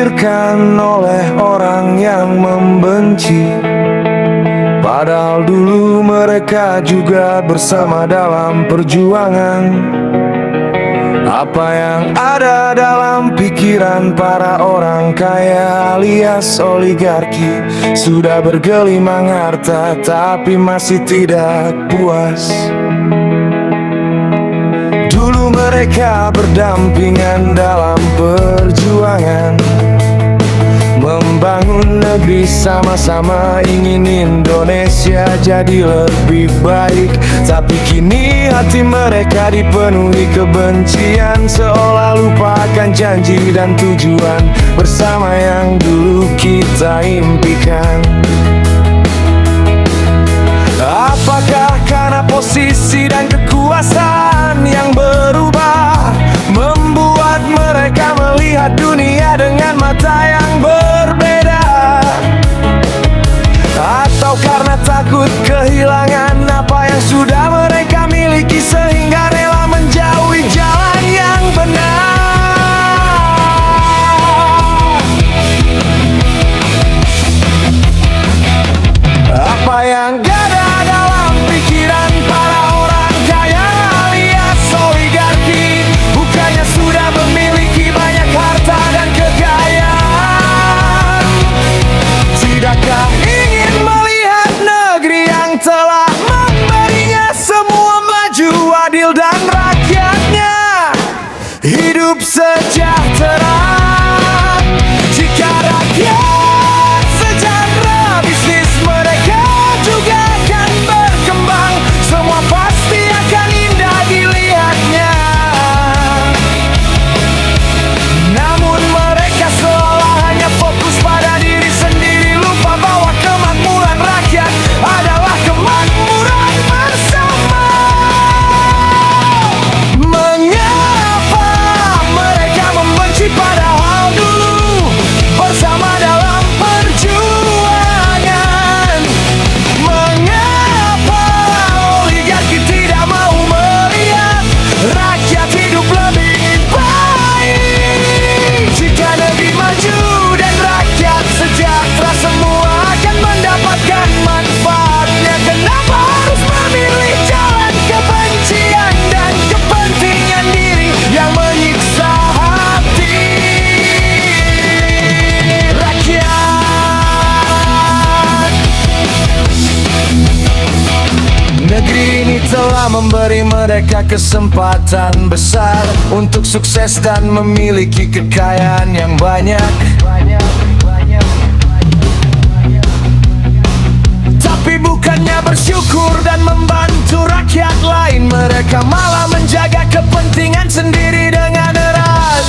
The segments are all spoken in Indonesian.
dilahirkan oleh orang yang membenci. Padahal dulu mereka juga bersama dalam perjuangan. Apa yang ada dalam pikiran para orang kaya alias oligarki sudah bergelimang harta tapi masih tidak puas. Dulu mereka berdampingan dalam perjuangan, membangun negeri sama-sama, ingin Indonesia jadi lebih baik. Tapi kini hati mereka dipenuhi kebencian, seolah lupakan janji dan tujuan bersama yang dulu kita impikan. Apakah karena posisi dan kekuasaan yang berubah membuat mereka melihat dunia dengan mata yang berbeda? Atau karena takut kehilangan apa yang sudah mereka miliki sehingga rela menjauhi jalan yang benar? Apa yang ada dalam pikiran para orang kaya alias oligarki? Bukannya sudah memiliki banyak harta dan kekayaan? Tidakkah ingin melihat negeri yang telah memberinya semua maju, adil dan rakyatnya hidup sejahtera? Jika rakyat sejahtera, bisnis mereka juga akan berkembang. Semua pasti akan indah dilihatnya. Namun mereka seolah hanya fokus pada diri sendiri, lupa bahwa kemakmuran rakyat adalah kemakmuran bersama. Mengapa mereka membenci padahal dulu bersama dalam perjuangan? Mengapa oligarki tidak mau melihat rakyat hidup lebih baik? Jika negeri maju dan rakyat sejahtera, semua akan mendapatkan manfaatnya. Kenapa harus memilih jalan kebencian dan kepentingan diri yang menyiksa hati rakyat? Negeri ini telah memberi mereka kesempatan besar untuk sukses dan memiliki kekayaan yang banyak. Tapi bukannya bersyukur dan membantu rakyat lain, mereka malah menjaga kepentingan sendiri dengan erat.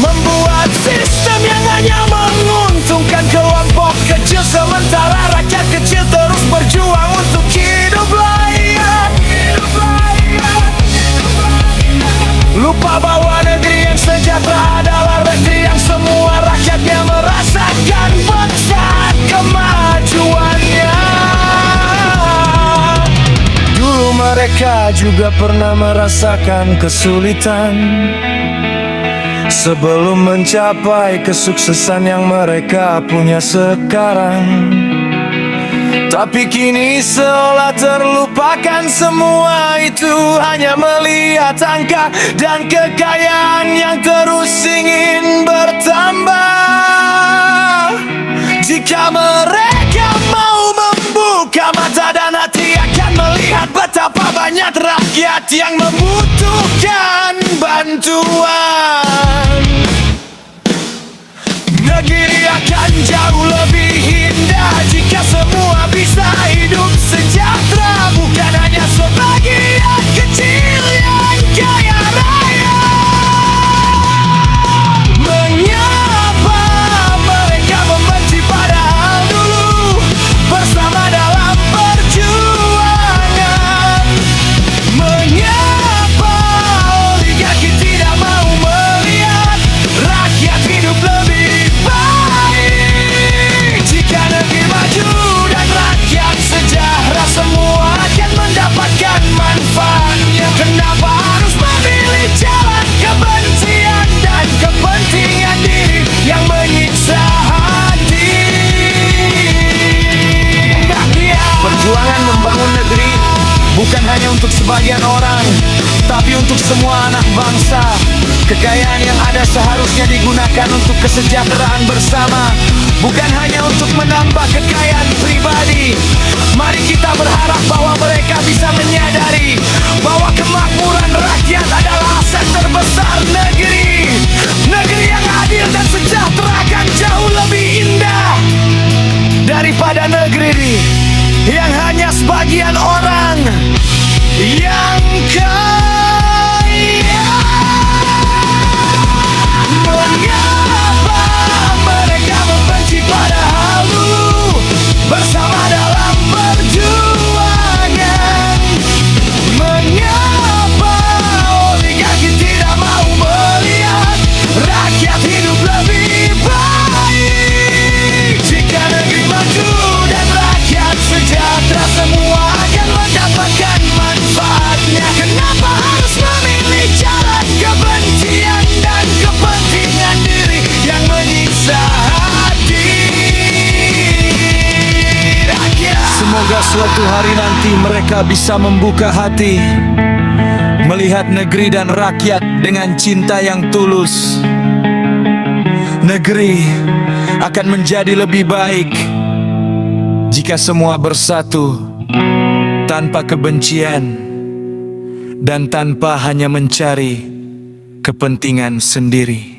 Membuat sistem yang hanya menguntungkan kelompok kecil, sementara rakyat kecil terus berjuang untuk hidup layak. Lupa bahwa negeri yang sejahtera adalah negeri yang semua rakyatnya merasakan manfaat kemajuannya. Dulu mereka juga pernah merasakan kesulitan sebelum mencapai kesuksesan yang mereka punya sekarang. Tapi kini seolah terlupakan semua itu, hanya melihat angka dan kekayaan yang terus ingin bertambah. Jika mereka mau membuka mata dan hati, akan melihat betapa banyak rakyat yang membutuhkan bantuan. Negeri akan jauh lebih indah jika semua bisa hidup sejahtera, bukan hanya sebagian kecil yang kaya raya. Mengapa mereka membenci padahal dulu bersama dalam perjuangan? Mengapa oligarki tidak mau untuk semua anak bangsa. Kekayaan yang ada seharusnya digunakan untuk kesejahteraan bersama, bukan hanya untuk menambah kekayaan pribadi. Mari kita berharap bahwa mereka bisa menyadari bahwa kemakmuran rakyat adalah aset terbesar negeri. Negeri yang adil dan sejahtera akan jauh lebih indah daripada negeri yang hanya sebagian orang yang kaya. Mengapa mereka membenci padahal dulu bersama dalam perjuangan? Mengapa oligarki tidak mau melihat rakyat hidup lebih baik? Jika negeri maju dan rakyat sejahtera, semua akan mendapatkan manfaatnya. Kenapa harus memilih jalan kebencian dan kepentingan diri yang menyiksa hati rakyat? Semoga suatu hari nanti mereka bisa membuka hati, melihat negeri dan rakyat dengan cinta yang tulus. Negeri akan menjadi lebih baik jika semua bersatu, tanpa kebencian dan tanpa hanya mencari kepentingan sendiri.